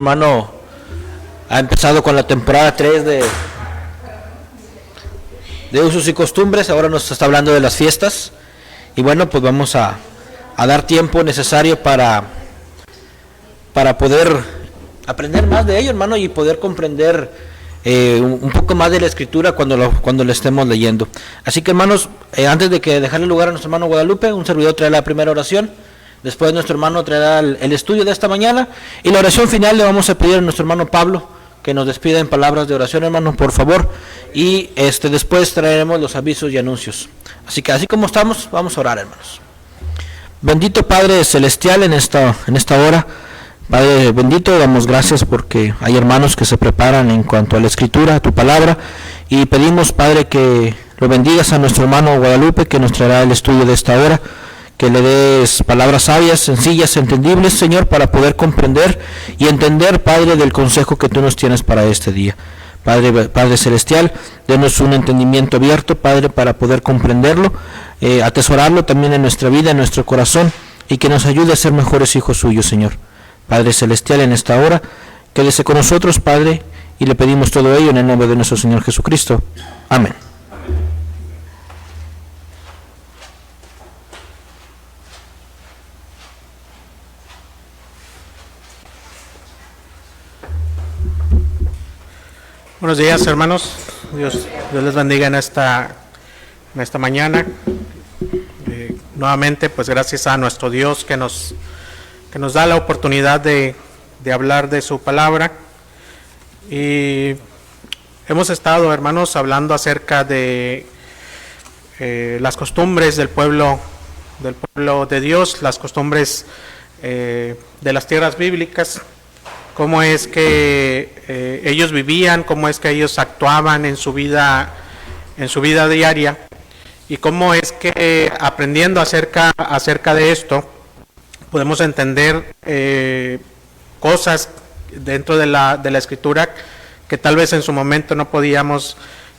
Hermano, ha empezado con la temporada 3 de usos y costumbres. Ahora nos está hablando de las fiestas. Y bueno, pues vamos a dar tiempo necesario para poder aprender más de ello, hermano, y poder comprender un poco más de la escritura cuando lo estemos leyendo. Así que, hermanos, antes de que dejarle lugar a nuestro hermano Guadalupe, un servidor traerá la primera oración. Después nuestro hermano traerá el estudio de esta mañana, y la oración final le vamos a pedir a nuestro hermano Pablo que nos despida en palabras de oración, hermano, por favor, y después traeremos los avisos y anuncios. Así que así como estamos, vamos a orar, hermanos. Bendito Padre Celestial, en esta hora, Padre bendito, damos gracias porque hay hermanos que se preparan en cuanto a la escritura, a tu palabra, y pedimos, Padre, que lo bendigas a nuestro hermano Guadalupe, que nos traerá el estudio de esta hora, que le des palabras sabias, sencillas, entendibles, Señor, para poder comprender y entender, Padre, del consejo que tú nos tienes para este día. Padre Celestial, denos un entendimiento abierto, Padre, para poder comprenderlo, atesorarlo también en nuestra vida, en nuestro corazón, y que nos ayude a ser mejores hijos suyos, Señor. Padre Celestial, en esta hora, quédese con nosotros, Padre, y le pedimos todo ello en el nombre de nuestro Señor Jesucristo. Amén. Buenos días, hermanos. Dios les bendiga en esta mañana. Nuevamente, pues gracias a nuestro Dios que nos da la oportunidad de hablar de su palabra. Y hemos estado, hermanos, hablando acerca de las costumbres del pueblo de Dios, las costumbres de las tierras bíblicas. Cómo es que ellos vivían, cómo es que ellos actuaban en su vida diaria, y cómo es que aprendiendo acerca de esto podemos entender cosas dentro de la escritura que tal vez en su momento no podíamos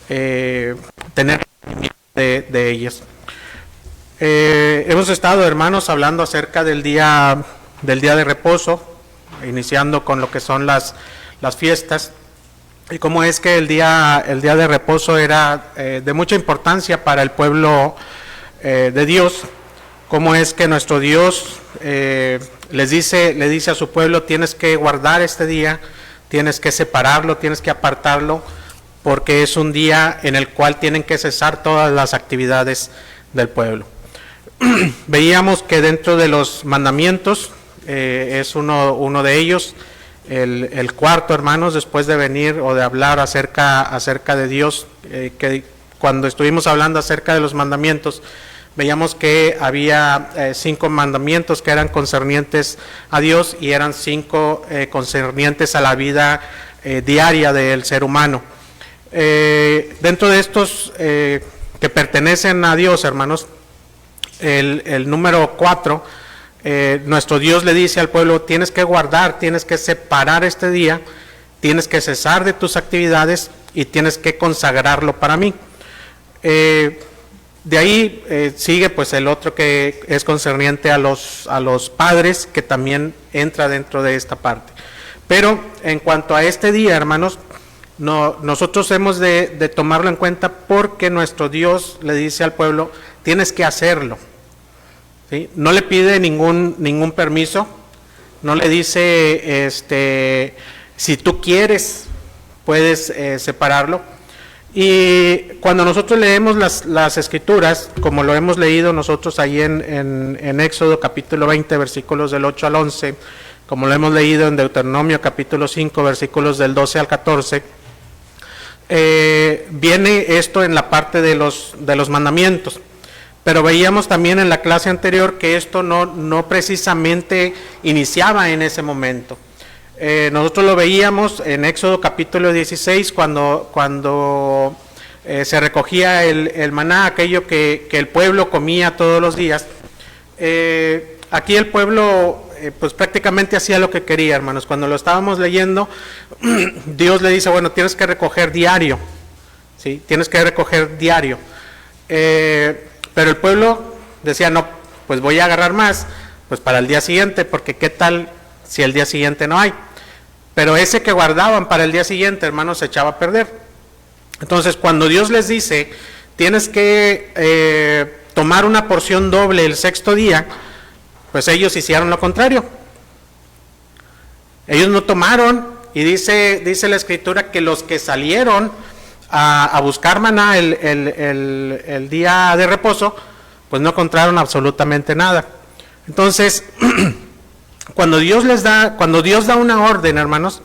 tener de ellas. Hemos estado, hermanos, hablando acerca del día de reposo, iniciando con lo que son las fiestas, y cómo es que el día de reposo era de mucha importancia para el pueblo de Dios. Cómo es que nuestro Dios le dice a su pueblo: tienes que guardar este día, tienes que separarlo, tienes que apartarlo, porque es un día en el cual tienen que cesar todas las actividades del pueblo. Veíamos que dentro de los mandamientos, es uno de ellos, el cuarto, hermanos, después de venir o de hablar acerca de Dios, que cuando estuvimos hablando acerca de los mandamientos, veíamos que había 5 mandamientos que eran concernientes a Dios, y eran 5 concernientes a la vida diaria del ser humano. Dentro de estos que pertenecen a Dios, hermanos, el número 4, nuestro Dios le dice al pueblo: tienes que guardar, tienes que separar este día, tienes que cesar de tus actividades y tienes que consagrarlo para mí. De ahí sigue pues el otro que es concerniente a los padres, que también entra dentro de esta parte. Pero en cuanto a este día, hermanos, nosotros hemos de tomarlo en cuenta, porque nuestro Dios le dice al pueblo: tienes que hacerlo. ¿Sí? No le pide ningún permiso, no le dice si tú quieres puedes separarlo. Y cuando nosotros leemos las escrituras, como lo hemos leído nosotros ahí en Éxodo capítulo 20, versículos del 8 al 11, como lo hemos leído en Deuteronomio capítulo 5, versículos del 12 al 14, viene esto en la parte de los mandamientos. Pero veíamos también en la clase anterior que esto no precisamente iniciaba en ese momento. Nosotros lo veíamos en Éxodo capítulo 16, cuando se recogía el maná, aquello que el pueblo comía todos los días. Aquí el pueblo pues prácticamente hacía lo que quería, hermanos. Cuando lo estábamos leyendo, Dios le dice: bueno, tienes que recoger diario, ¿sí? Tienes que recoger diario. Pero el pueblo decía: no, pues voy a agarrar más pues para el día siguiente, porque qué tal si el día siguiente no hay. pero ese que guardaban para el día siguiente, hermanos, se echaba a perder. Entonces, cuando Dios les dice, tienes que tomar una porción doble el sexto día, pues ellos hicieron lo contrario. Ellos no tomaron, y dice la Escritura que los que salieron a buscar maná el día de reposo, pues no encontraron absolutamente nada. Entonces, cuando Dios da una orden, hermanos,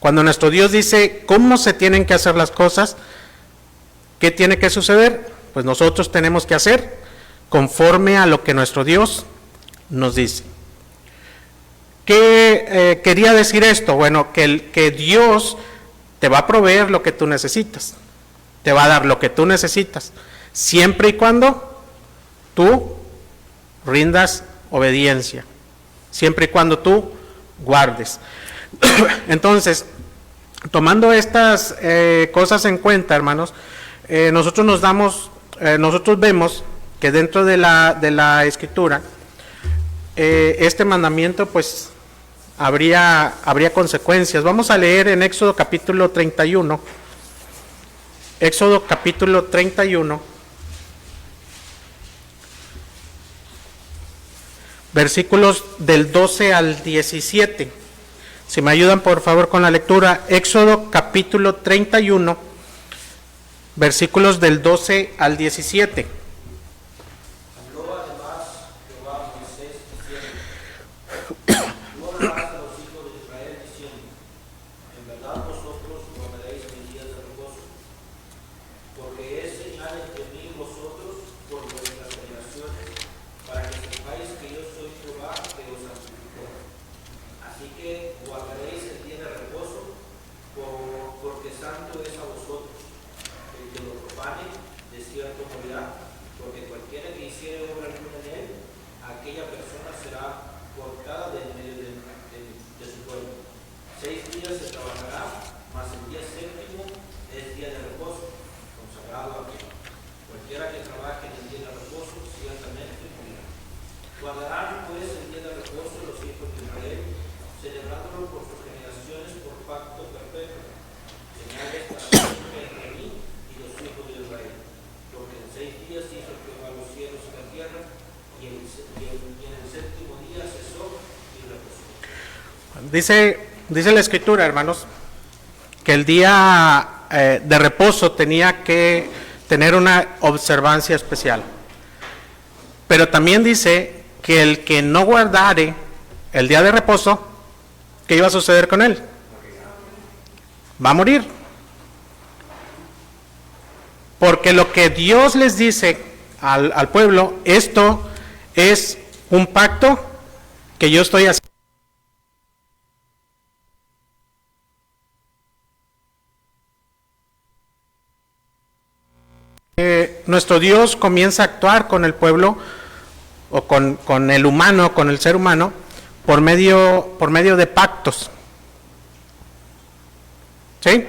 cuando nuestro Dios dice cómo se tienen que hacer las cosas, ¿qué tiene que suceder? Pues nosotros tenemos que hacer conforme a lo que nuestro Dios nos dice. ¿Qué quería decir esto? Bueno, que Dios te va a proveer lo que tú necesitas, te va a dar lo que tú necesitas, siempre y cuando tú rindas obediencia, siempre y cuando tú guardes. Entonces, tomando estas cosas en cuenta, hermanos, nosotros vemos que dentro de la Escritura, este mandamiento, pues, habría consecuencias. Vamos a leer en Éxodo capítulo 31. Éxodo capítulo 31. Versículos del 12 al 17. Si me ayudan por favor con la lectura. Éxodo capítulo 31, versículos del 12 al 17. Habló además Jehová a Moisés diciendo: Tú hablarás a los hijos de Israel diciendo: En verdad vosotros guardaréis mis días de reposo, porque es señal entre mí y vosotros por vuestras generaciones, para que sepáis que yo soy Jehová que os santificó. Así que guardaréis el día de reposo, porque santo es a vosotros. El que lo profane, de cierto morirá, porque cualquiera que hiciere obra alguna en él, aquella persona será cortada de en medio de su pueblo. 6 días se trabajará, mas el día séptimo es día de reposo, consagrado a mí. Cualquiera que trabaje en el día de reposo, ciertamente morirá. Guardarán pues el día de reposo los hijos de Israel, celebrándolo por sus generaciones por pacto perpetuo. Señales para siempre entre mí y los hijos de Israel. Porque en 6 días hizo Jehová los cielos y la tierra, y en el séptimo día cesó y reposó. Dice la Escritura, hermanos, que el día de reposo tenía que tener una observancia especial. Pero también dice que el que no guardare el día de reposo, ¿qué iba a suceder con él? Va a morir. Porque lo que Dios les dice al pueblo, esto es un pacto que yo estoy haciendo. Nuestro Dios comienza a actuar con el pueblo o con el humano, con el ser humano, por medio de pactos. ¿Sí?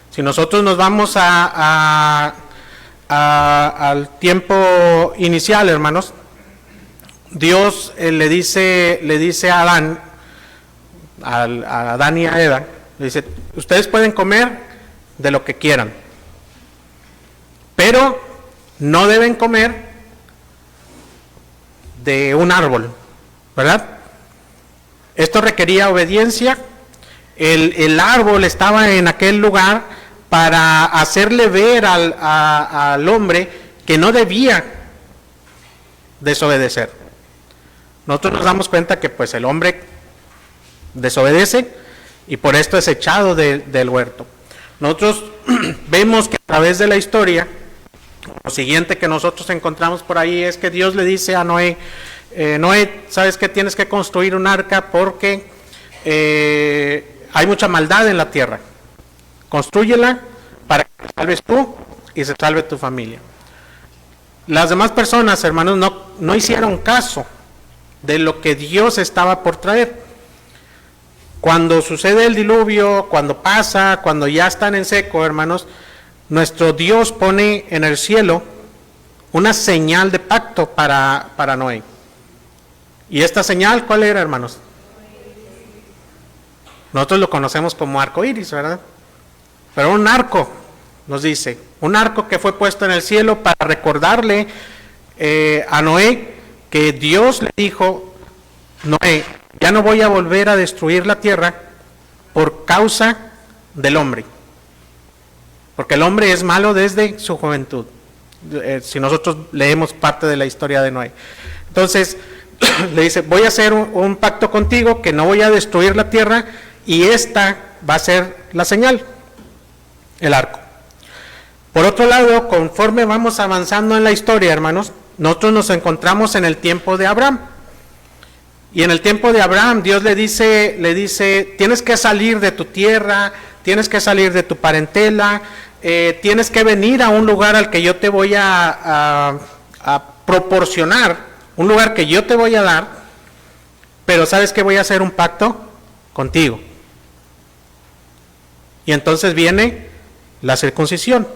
Si nosotros nos vamos al tiempo inicial, hermanos, Dios le dice a Adán y a Eva, le dice: ustedes pueden comer de lo que quieran, pero no deben comer de un árbol, ¿verdad? Esto requería obediencia. El árbol estaba en aquel lugar para hacerle ver al hombre que no debía desobedecer. Nosotros nos damos cuenta que pues el hombre desobedece y por esto es echado del huerto. Nosotros vemos que a través de la historia, lo siguiente que nosotros encontramos por ahí es que Dios le dice a Noé: Noé, ¿sabes que tienes que construir un arca porque hay mucha maldad en la tierra? Constrúyela para que te salves tú y se salve tu familia. Las demás personas, hermanos, no hicieron caso de lo que Dios estaba por traer. Cuando sucede el diluvio, cuando pasa, cuando ya están en seco, hermanos, nuestro Dios pone en el cielo una señal de pacto para Noé. ¿Y esta señal cuál era, hermanos? Nosotros lo conocemos como arco iris, ¿verdad? Pero un arco, nos dice, un arco que fue puesto en el cielo para recordarle a Noé que Dios le dijo: Noé, ya no voy a volver a destruir la tierra por causa del hombre, porque el hombre es malo desde su juventud. Si nosotros leemos parte de la historia de Noé, entonces le dice: voy a hacer un pacto contigo, que no voy a destruir la tierra, y esta va a ser la señal, el arco. Por otro lado, conforme vamos avanzando en la historia, hermanos, nosotros nos encontramos en el tiempo de Abraham. Y en el tiempo de Abraham, Dios le dice, tienes que salir de tu tierra, tienes que salir de tu parentela, tienes que venir a un lugar al que yo te voy a proporcionar, un lugar que yo te voy a dar, pero ¿sabes que voy a hacer un pacto contigo? Y entonces viene la circuncisión.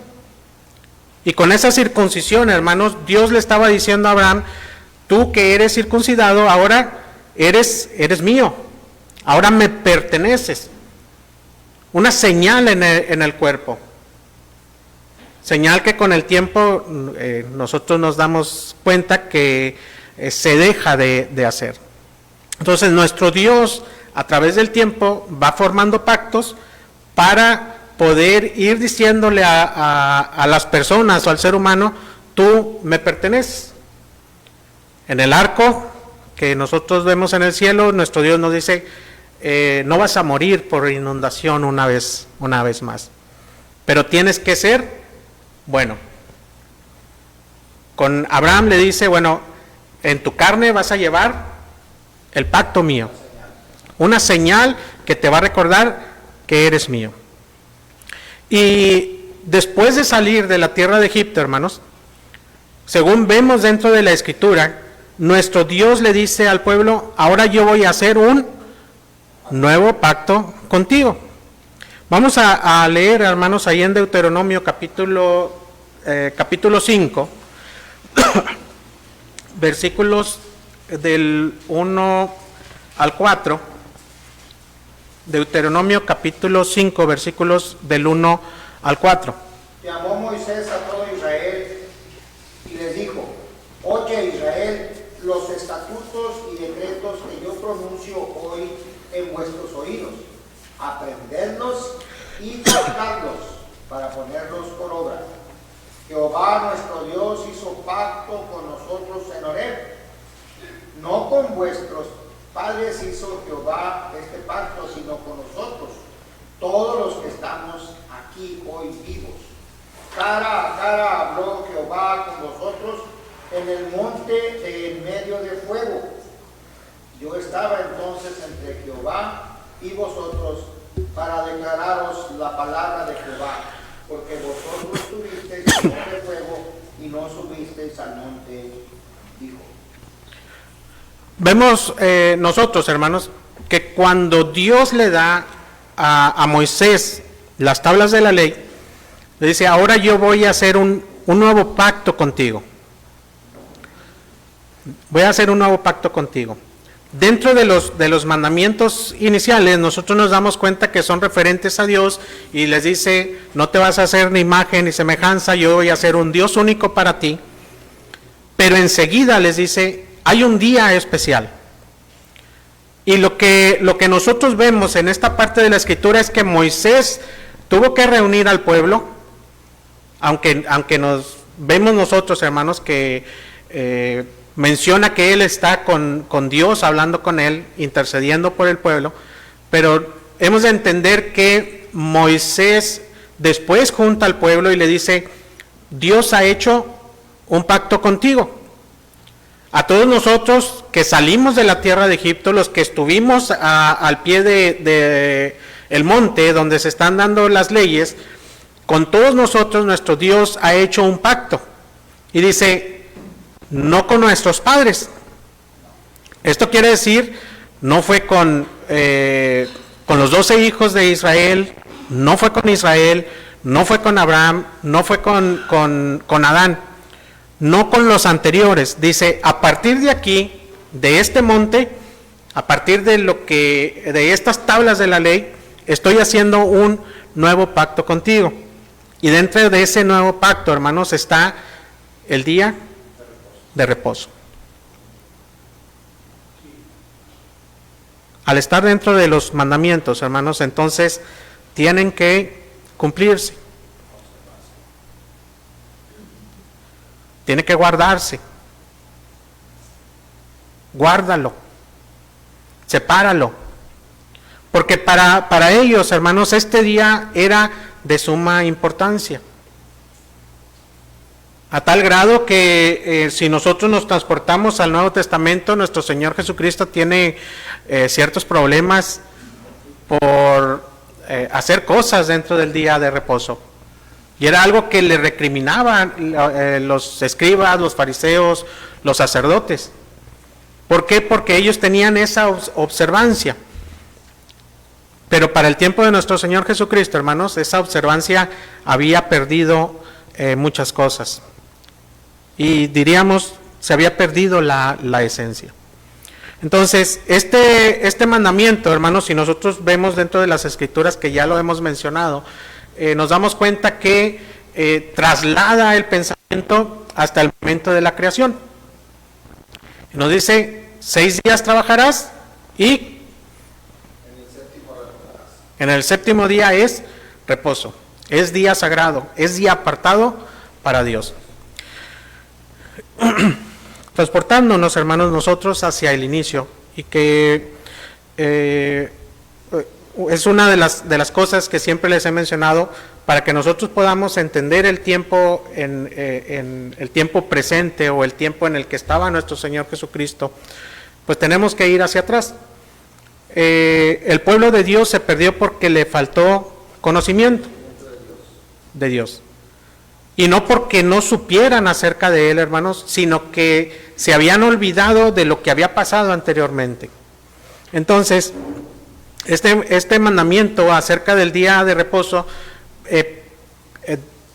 Y con esa circuncisión, hermanos, Dios le estaba diciendo a Abraham: tú que eres circuncidado, ahora eres mío, ahora me perteneces. Una señal en el cuerpo. Señal que con el tiempo nosotros nos damos cuenta que se deja de hacer. Entonces nuestro Dios, a través del tiempo, va formando pactos para poder ir diciéndole a las personas o al ser humano: tú me perteneces. En el arco que nosotros vemos en el cielo, nuestro Dios nos dice: no vas a morir por inundación una vez más, pero tienes que ser bueno. Con Abraham le dice: bueno, en tu carne vas a llevar el pacto mío, una señal que te va a recordar que eres mío. Y después de salir de la tierra de Egipto, hermanos, según vemos dentro de la Escritura, nuestro Dios le dice al pueblo: ahora yo voy a hacer un nuevo pacto contigo. Vamos a leer, hermanos, ahí en Deuteronomio capítulo 5, versículos del 1 al 4. Deuteronomio capítulo 5, versículos del 1 al 4. Llamó Moisés a todo Israel y les dijo: oye Israel, los estatutos y decretos que yo pronuncio hoy en vuestros oídos, aprendedlos y guardarlos para ponerlos por obra. Jehová nuestro Dios hizo pacto con nosotros en Horeb. No con vuestros padres hizo Jehová este pacto, sino con nosotros, todos los que estamos aquí hoy vivos. Cara a cara habló Jehová con vosotros en el monte de en medio de fuego. Yo estaba entonces entre Jehová y vosotros para declararos la palabra de Jehová, porque vosotros subisteis al monte de fuego y no subisteis al monte, dijo. Vemos nosotros, hermanos, que cuando Dios le da a Moisés las tablas de la ley, le dice: ahora yo voy a hacer un nuevo pacto contigo. Voy a hacer un nuevo pacto contigo. Dentro de los mandamientos iniciales, nosotros nos damos cuenta que son referentes a Dios, y les dice: no te vas a hacer ni imagen ni semejanza, yo voy a ser un Dios único para ti. Pero enseguida les dice: hay un día especial. Y lo que nosotros vemos en esta parte de la Escritura es que Moisés tuvo que reunir al pueblo, aunque nos vemos nosotros, hermanos, que menciona que él está con Dios, hablando con él, intercediendo por el pueblo, pero hemos de entender que Moisés después junta al pueblo y le dice: Dios ha hecho un pacto contigo. A todos nosotros que salimos de la tierra de Egipto, los que estuvimos al pie de el monte donde se están dando las leyes, con todos nosotros nuestro Dios ha hecho un pacto. Y dice: no con nuestros padres. Esto quiere decir, no fue con los 12 hijos de Israel, no fue con Israel, no fue con Abraham, no fue con Adán, no con los anteriores. Dice: a partir de aquí, de este monte, a partir de estas tablas de la ley, estoy haciendo un nuevo pacto contigo. Y dentro de ese nuevo pacto, hermanos, está el día de reposo. Al estar dentro de los mandamientos, hermanos, entonces tienen que cumplirse. Tiene que guardarse. Guárdalo. Sepáralo. Porque para ellos, hermanos, este día era de suma importancia. A tal grado que si nosotros nos transportamos al Nuevo Testamento, nuestro Señor Jesucristo tiene ciertos problemas por hacer cosas dentro del día de reposo. Y era algo que le recriminaban los escribas, los fariseos, los sacerdotes. ¿Por qué? Porque ellos tenían esa observancia. Pero para el tiempo de nuestro Señor Jesucristo, hermanos, esa observancia había perdido muchas cosas. Y diríamos, se había perdido la esencia. Entonces, este mandamiento, hermanos, si nosotros vemos dentro de las Escrituras, que ya lo hemos mencionado, nos damos cuenta que traslada el pensamiento hasta el momento de la creación. Nos dice, 6 días trabajarás y en el séptimo día es reposo, es día sagrado, es día apartado para Dios. Transportándonos, hermanos, nosotros hacia el inicio, y que es una de las cosas que siempre les he mencionado, para que nosotros podamos entender el tiempo en el tiempo presente, o el tiempo en el que estaba nuestro Señor Jesucristo, pues tenemos que ir hacia atrás. El pueblo de Dios se perdió porque le faltó conocimiento de Dios. Y no porque no supieran acerca de Él, hermanos, sino que se habían olvidado de lo que había pasado anteriormente. Entonces, este mandamiento acerca del día de reposo,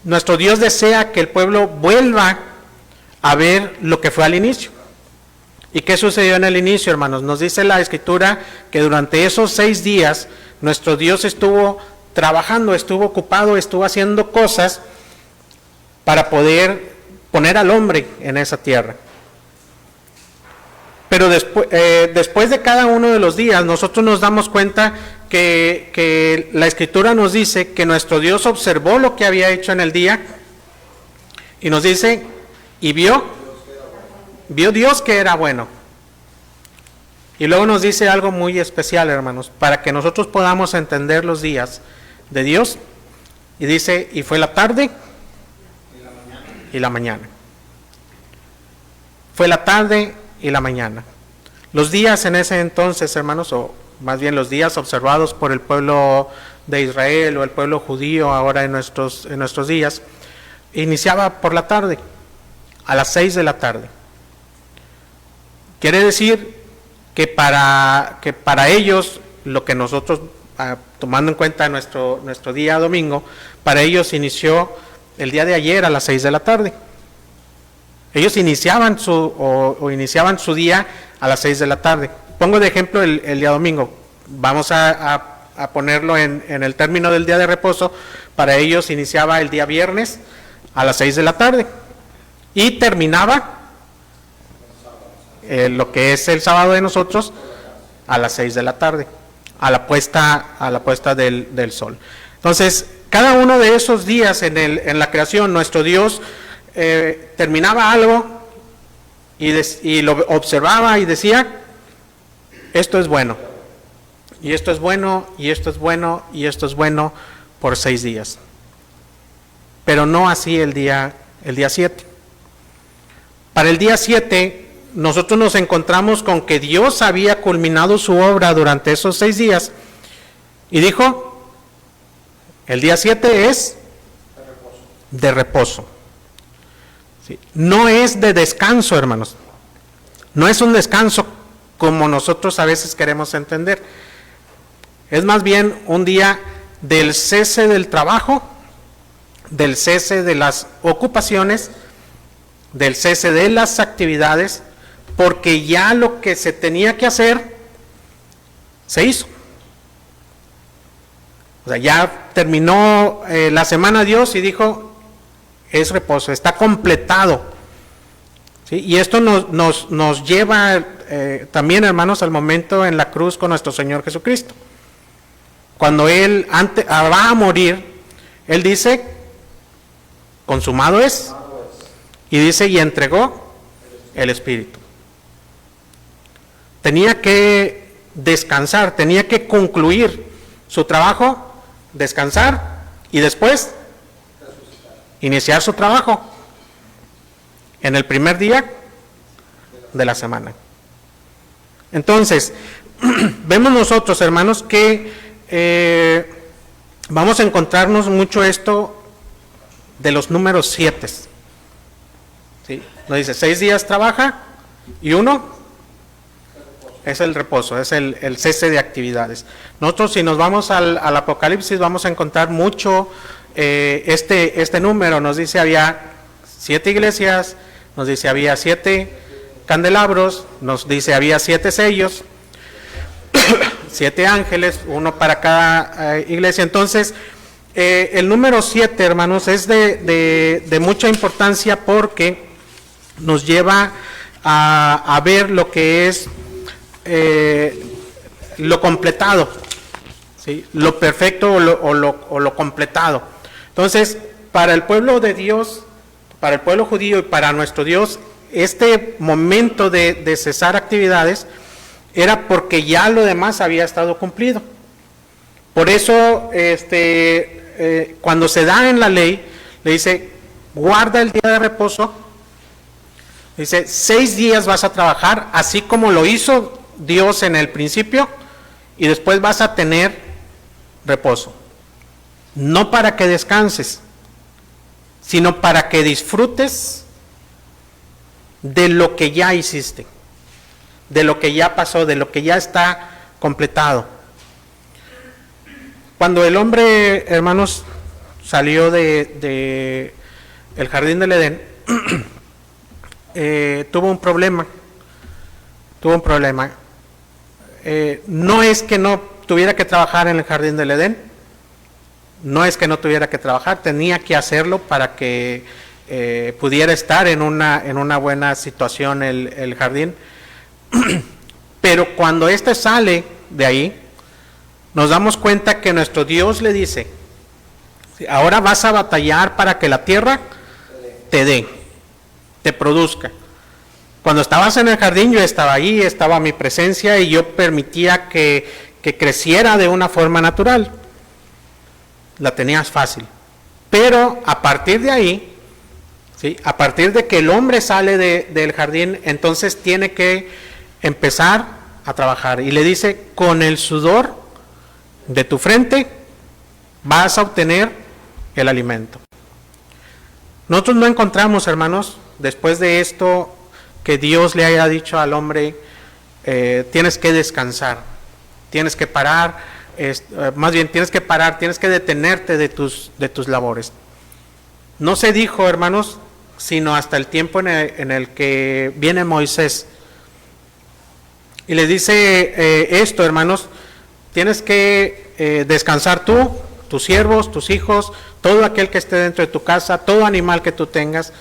nuestro Dios desea que el pueblo vuelva a ver lo que fue al inicio. ¿Y qué sucedió en el inicio, hermanos? Nos dice la Escritura que durante esos 6 días nuestro Dios estuvo trabajando, estuvo ocupado, estuvo haciendo cosas para poder poner al hombre en esa tierra. Pero después de cada uno de los días, nosotros nos damos cuenta que la Escritura nos dice que nuestro Dios observó lo que había hecho en el día, y nos dice, y vio Dios que era bueno. Y luego nos dice algo muy especial, hermanos, para que nosotros podamos entender los días de Dios. Y dice, y fue la tarde y la mañana. Fue la tarde y la mañana. Los días en ese entonces, hermanos, o más bien los días observados por el pueblo de Israel o el pueblo judío ahora en nuestros días, iniciaba por la tarde, a las 6 de la tarde. Quiere decir que para ellos, lo que nosotros, tomando en cuenta nuestro día domingo, para ellos inició el día de ayer a las 6 de la tarde. Ellos iniciaban su día a las 6 de la tarde. Pongo de ejemplo el día domingo. Vamos a ponerlo en el término del día de reposo. Para ellos iniciaba el día viernes a las 6 de la tarde y terminaba lo que es el sábado de nosotros a las 6 de la tarde, a la puesta del sol. Entonces, cada uno de esos días en la creación, nuestro Dios terminaba algo y lo observaba y decía, esto es bueno, y esto es bueno, y esto es bueno, y esto es bueno, por 6 días. Pero no así el día 7. Para el día 7, nosotros nos encontramos con que Dios había culminado su obra durante esos 6 días y dijo, el día 7 es de reposo. ¿Sí? No es de descanso, hermanos. No es un descanso como nosotros a veces queremos entender. Es más bien un día del cese del trabajo, del cese de las ocupaciones, del cese de las actividades, porque ya lo que se tenía que hacer se hizo. O sea, ya terminó la semana Dios y dijo, es reposo, está completado. ¿Sí? Y esto nos lleva también, hermanos, al momento en la cruz con nuestro Señor Jesucristo. Cuando Él va a morir, Él dice, consumado es. Y dice, y entregó el Espíritu. Tenía que descansar, tenía que concluir su trabajo, descansar y después iniciar su trabajo en el primer día de la semana. Entonces, vemos nosotros, hermanos, que vamos a encontrarnos mucho esto de los números 7. ¿Sí? Nos dice, 6 días trabaja y 1 es el reposo, es el cese de actividades. Nosotros, si nos vamos al Apocalipsis, vamos a encontrar mucho este número. Nos dice había 7 iglesias, nos dice había 7 candelabros, nos dice había 7 sellos, 7 ángeles, 1 para cada iglesia. Entonces, el número 7, hermanos, es de mucha importancia porque nos lleva a ver lo que es lo completado, ¿sí? Lo perfecto o lo completado. Entonces, para el pueblo de Dios, para el pueblo judío y para nuestro Dios, este momento de cesar actividades era porque ya lo demás había estado cumplido. Por eso, cuando se da en la ley, le dice, guarda el día de reposo. Dice, 6 días vas a trabajar, así como lo hizo Dios en el principio, y después vas a tener reposo. No para que descanses, sino para que disfrutes de lo que ya hiciste, de lo que ya pasó, de lo que ya está completado. Cuando el hombre, hermanos, salió de el jardín del Edén, tuvo un problema. No es que no tuviera que trabajar en el jardín del Edén, no es que no tuviera que trabajar, tenía que hacerlo para que pudiera estar en una buena situación el jardín. Pero cuando sale de ahí, nos damos cuenta que nuestro Dios le dice, ahora vas a batallar para que la tierra te dé, te produzca. Cuando estabas en el jardín, yo estaba ahí, estaba mi presencia y yo permitía que creciera de una forma natural. La tenías fácil. Pero a partir de ahí, ¿sí? A partir de que el hombre sale del jardín, entonces tiene que empezar a trabajar. Y le dice, con el sudor de tu frente vas a obtener el alimento. Nosotros no encontramos, hermanos, después de esto, que Dios le haya dicho al hombre, tienes que descansar, tienes que parar, más bien tienes que parar, tienes que detenerte de tus labores. No se dijo, hermanos, sino hasta el tiempo en el que viene Moisés. Y le dice esto, hermanos, tienes que descansar tú, tus siervos, tus hijos, todo aquel que esté dentro de tu casa, todo animal que tú tengas.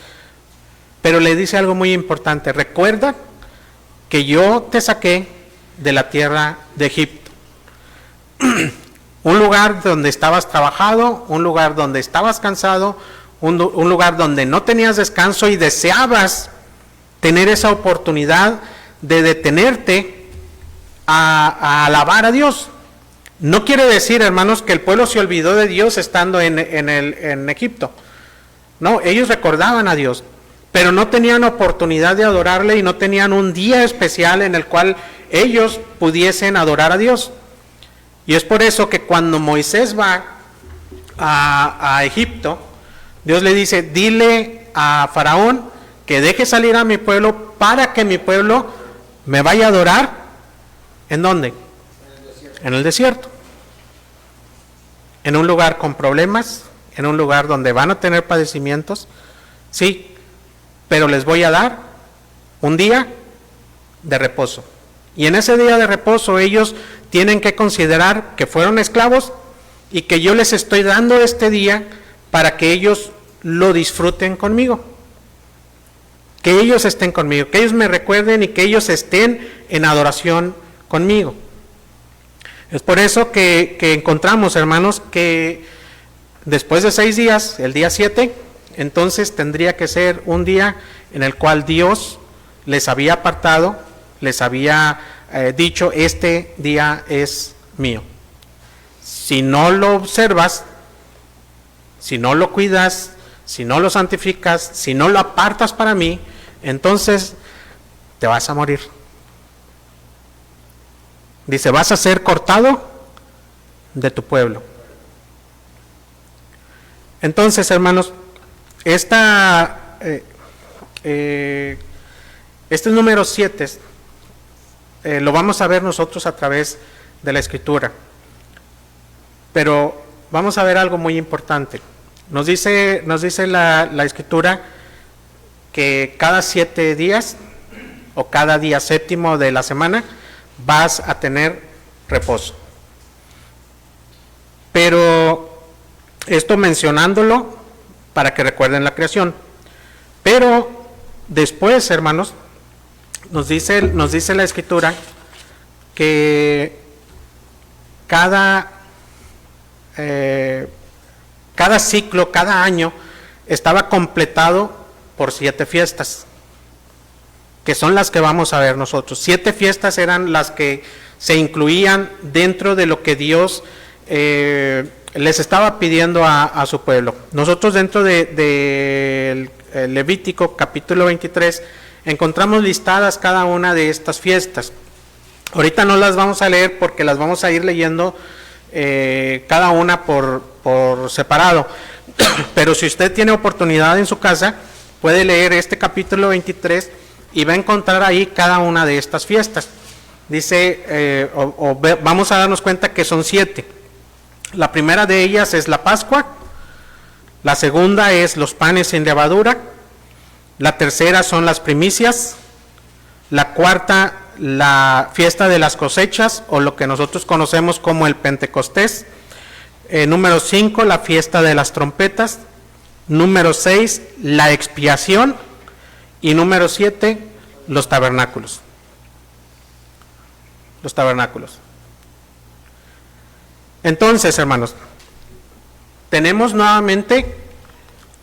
Pero le dice algo muy importante, recuerda que yo te saqué de la tierra de Egipto. Un lugar donde estabas trabajado, un lugar donde estabas cansado, un lugar donde no tenías descanso y deseabas tener esa oportunidad de detenerte a alabar a Dios. No quiere decir, hermanos, que el pueblo se olvidó de Dios estando en Egipto. No, ellos recordaban a Dios, pero no tenían oportunidad de adorarle y no tenían un día especial en el cual ellos pudiesen adorar a Dios. Y es por eso que cuando Moisés va a Egipto, Dios le dice, dile a Faraón que deje salir a mi pueblo para que mi pueblo me vaya a adorar. ¿En dónde? En el desierto. En un lugar con problemas, en un lugar donde van a tener padecimientos, sí, pero les voy a dar un día de reposo. Y en ese día de reposo ellos tienen que considerar que fueron esclavos y que yo les estoy dando este día para que ellos lo disfruten conmigo. Que ellos estén conmigo, que ellos me recuerden y que ellos estén en adoración conmigo. Es por eso que encontramos, hermanos, que después de 6 días, el día 7, entonces tendría que ser un día en el cual Dios les había apartado, les había dicho, este día es mío. Si no lo observas, si no lo cuidas, si no lo santificas, si no lo apartas para mí, entonces te vas a morir. Dice, vas a ser cortado de tu pueblo. Entonces, hermanos, este número 7 lo vamos a ver nosotros a través de la Escritura. Pero vamos a ver algo muy importante. Nos dice la Escritura que cada 7 días o cada día séptimo de la semana vas a tener reposo. Pero esto mencionándolo para que recuerden la creación. Pero después, hermanos, nos dice la Escritura que cada ciclo, cada año, estaba completado por 7 fiestas, que son las que vamos a ver nosotros. 7 fiestas eran las que se incluían dentro de lo que Dios les estaba pidiendo a su pueblo. Nosotros dentro de Levítico capítulo 23 encontramos listadas cada una de estas fiestas. Ahorita no las vamos a leer porque las vamos a ir leyendo cada una por separado. Pero si usted tiene oportunidad en su casa, puede leer este capítulo 23 y va a encontrar ahí cada una de estas fiestas. Dice, vamos a darnos cuenta que son 7. La primera de ellas es la Pascua, la segunda es los panes sin levadura, la tercera son las primicias, la cuarta la fiesta de las cosechas, o lo que nosotros conocemos como el Pentecostés, número 5 la fiesta de las trompetas, número 6 la expiación y número 7 los tabernáculos. Los tabernáculos. Entonces, hermanos, tenemos nuevamente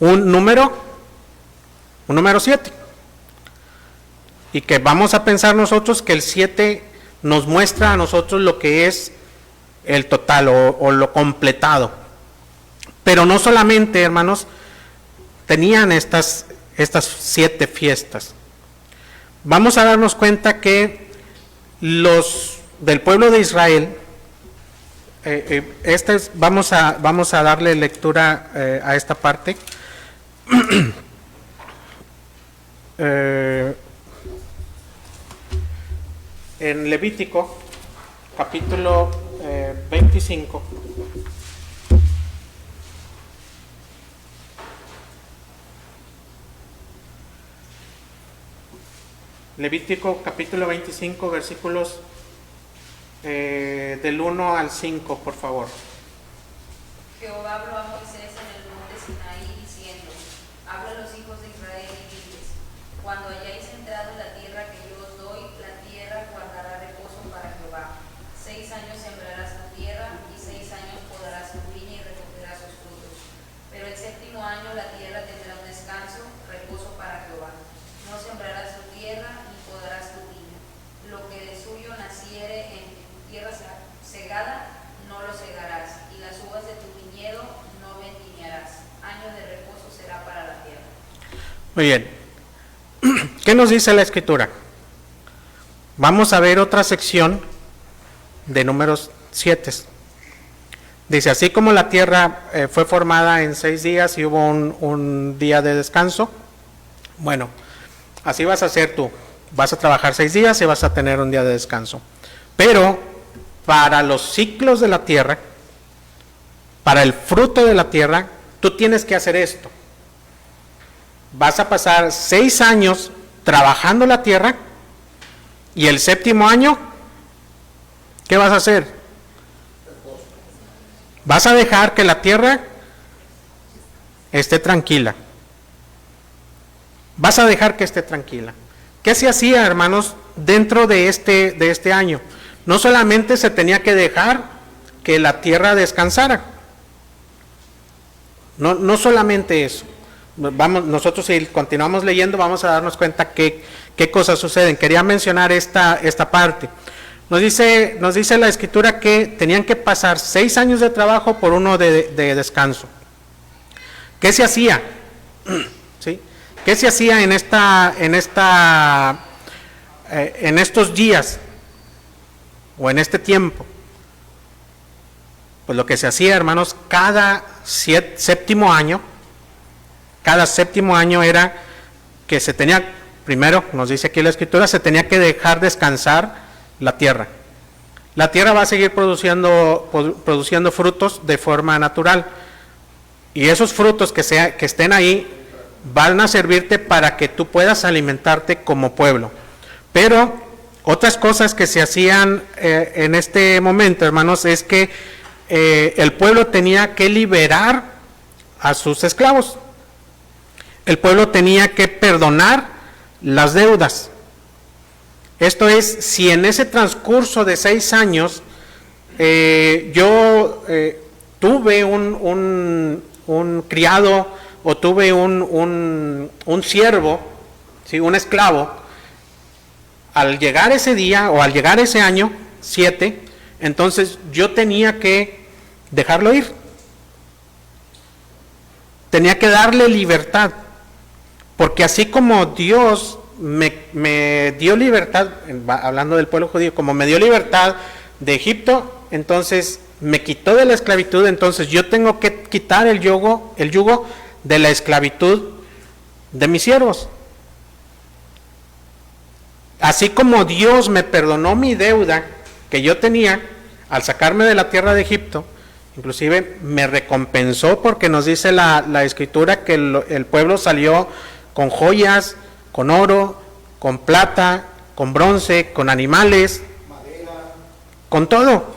un número 7. Y que vamos a pensar nosotros que el 7 nos muestra a nosotros lo que es el total o lo completado. Pero no solamente, hermanos, tenían estas 7 fiestas. Vamos a darnos cuenta que los del pueblo de Israel, vamos a darle lectura a esta parte. En Levítico capítulo 25 Levítico capítulo 25 versículos del 1 al 5, por favor. Jehová habló a Moisés en el monte Sinaí diciendo: habla a los hijos de Israel y diles: cuando hayáis entrado en la tierra que yo os doy, la tierra guardará reposo para Jehová. 6 años sembrarás tu tierra y 6 años podarás tu viña y recogerás sus frutos. Pero el 7º año la tierra tendrá un descanso, reposo para Jehová. No sembrarás tu tierra ni podarás tu viña. Lo que de suyo naciere en tierra segada, no lo segarás, y las uvas de tu viñedo no vendimiarás. Año de reposo será para la tierra. Muy bien. ¿Qué nos dice la Escritura? Vamos a ver otra sección de números 7. Dice, así como la tierra fue formada en 6 días y hubo un día de descanso, bueno, así vas a hacer tú. Vas a trabajar 6 días y vas a tener un día de descanso. Pero para los ciclos de la tierra, para el fruto de la tierra, tú tienes que hacer esto. Vas a pasar 6 años trabajando la tierra Y el séptimo año, ¿qué vas a hacer? Vas a dejar que la tierra esté tranquila. Vas a dejar que esté tranquila. ¿Qué se hacía, hermanos, dentro de este año? No solamente se tenía que dejar que la tierra descansara. No solamente eso. Nosotros si continuamos leyendo vamos a darnos cuenta qué cosas suceden. Quería mencionar esta parte. Nos dice la Escritura que tenían que pasar 6 años de trabajo por uno de descanso. ¿Qué se hacía? ¿Sí? ¿Qué se hacía en estos días o en este tiempo? Pues lo que se hacía, hermanos, cada séptimo año era que se tenía, primero, nos dice aquí la Escritura, se tenía que dejar descansar la tierra. La tierra va a seguir produciendo frutos de forma natural. Y esos frutos que estén ahí van a servirte para que tú puedas alimentarte como pueblo. Pero otras cosas que se hacían en este momento, hermanos, es que el pueblo tenía que liberar a sus esclavos. El pueblo tenía que perdonar las deudas. Esto es, si en ese transcurso de 6 años yo tuve un criado o tuve un siervo, ¿sí? Un esclavo, al llegar ese día o al llegar ese año 7, entonces yo tenía que dejarlo ir. Tenía que darle libertad. Porque así como Dios me dio libertad, hablando del pueblo judío, como me dio libertad de Egipto, entonces me quitó de la esclavitud, entonces yo tengo que quitar el yugo de la esclavitud de mis siervos. Así como Dios me perdonó mi deuda que yo tenía al sacarme de la tierra de Egipto, inclusive me recompensó porque nos dice la Escritura que el pueblo salió con joyas, con oro, con plata, con bronce, con animales, con todo.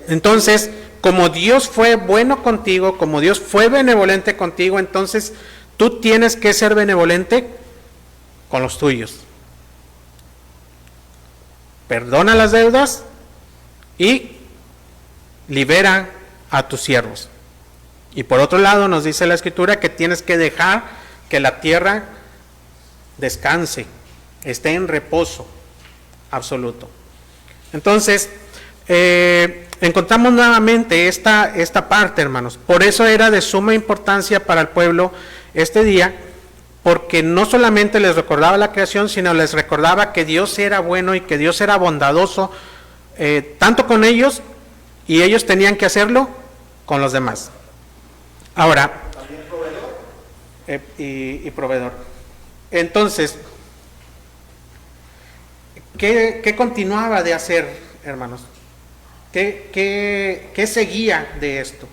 Entonces, como Dios fue bueno contigo, como Dios fue benevolente contigo, entonces tú tienes que ser benevolente con los tuyos. Perdona las deudas y libera a tus siervos. Y por otro lado nos dice la Escritura que tienes que dejar que la tierra descanse, esté en reposo absoluto. Entonces, encontramos nuevamente esta parte, hermanos. Por eso era de suma importancia para el pueblo este día, porque no solamente les recordaba la creación, sino les recordaba que Dios era bueno y que Dios era bondadoso, tanto con ellos, y ellos tenían que hacerlo con los demás. Ahora, y proveedor. Entonces, ¿qué continuaba de hacer, hermanos? ¿Qué seguía de esto?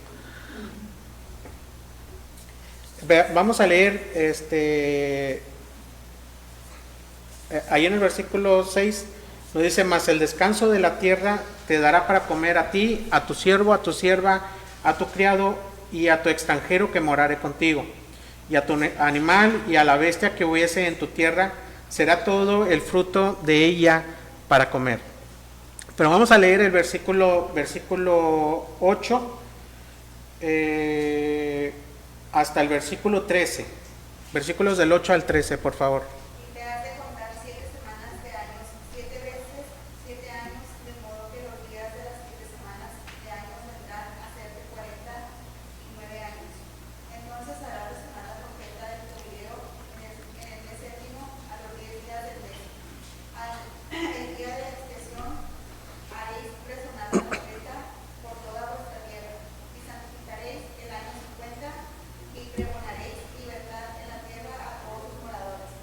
Vamos a leer ahí en el versículo 6 nos dice: mas el descanso de la tierra te dará para comer a ti, a tu siervo, a tu sierva, a tu criado y a tu extranjero que morare contigo, y a tu animal y a la bestia que hubiese en tu tierra, será todo el fruto de ella para comer. Pero vamos a leer el versículo 8 hasta el versículo 13. Versículos del 8 al 13, por favor. Y te has de contar 7 semanas de años, 7 veces 7 años, de modo que los días de las 7 semanas de años vendrán a ser de 49 años. Entonces hará resonar la trompeta del jubileo en el mes séptimo a los 10 días del mes. El día de la expiación haréis resonar la trompeta por toda vuestra tierra, y santificaréis el año 50 y pregonaréis libertad en la tierra a todos sus moradores.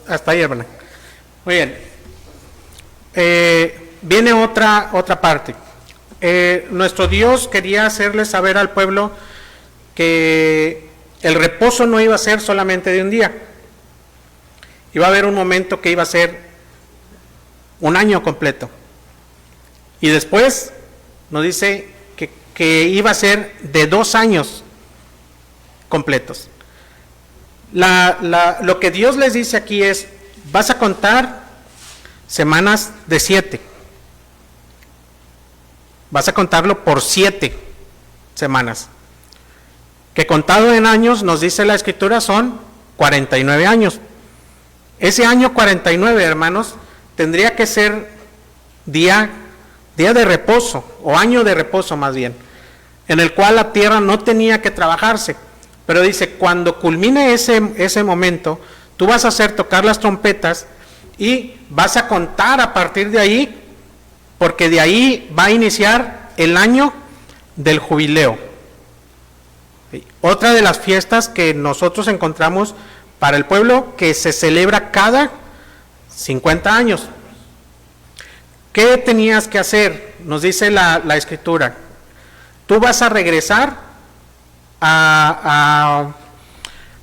hasta ahí, hermana. Muy bien. Viene otra parte. Nuestro Dios quería hacerle saber al pueblo que el reposo no iba a ser solamente de un día. Iba a haber un momento que iba a ser un año completo. Y después nos dice que iba a ser de 2 años completos. Lo que Dios les dice aquí es, vas a contar semanas de 7. Vas a contarlo por 7 semanas. Que contado en años, nos dice la Escritura, son 49 años. Ese año 49, hermanos, tendría que ser día de reposo, o año de reposo más bien, en el cual la tierra no tenía que trabajarse. Pero dice, cuando culmine ese momento, tú vas a hacer tocar las trompetas y vas a contar a partir de ahí, porque de ahí va a iniciar el año del jubileo. Otra de las fiestas que nosotros encontramos para el pueblo que se celebra cada 50 años. ¿Qué tenías que hacer? Nos dice la Escritura. Tú vas a regresar a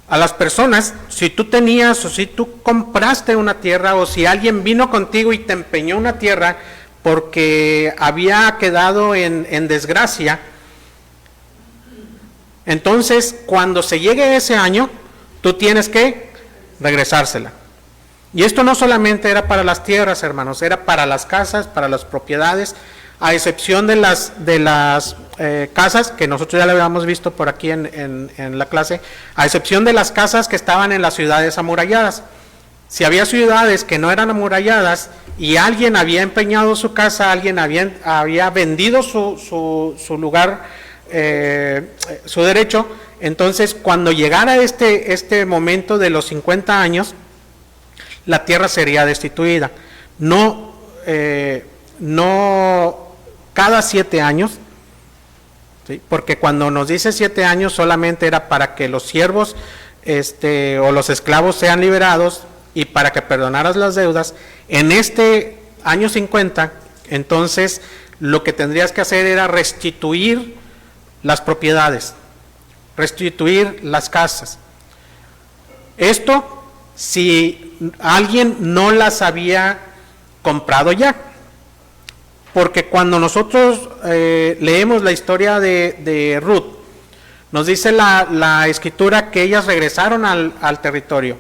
las personas, si tú tenías o si tú compraste una tierra o si alguien vino contigo y te empeñó una tierra porque había quedado en desgracia, entonces cuando se llegue ese año, tú tienes que regresársela. Y esto no solamente era para las tierras, hermanos, era para las casas, para las propiedades, a excepción de las casas, que nosotros ya lo habíamos visto por aquí en la clase, a excepción de las casas que estaban en las ciudades amuralladas. Si había ciudades que no eran amuralladas y alguien había empeñado su casa, alguien había vendido su lugar, su derecho, entonces cuando llegara este momento de los 50 años, la tierra sería destituida. No cada 7 años, ¿sí? Porque cuando nos dice 7 años solamente era para que los siervos o los esclavos sean liberados y para que perdonaras las deudas. En este año 50, entonces lo que tendrías que hacer era restituir las propiedades, restituir las casas. Esto si alguien no las había comprado ya. Porque cuando nosotros leemos la historia de Ruth, nos dice la Escritura que ellas regresaron al territorio,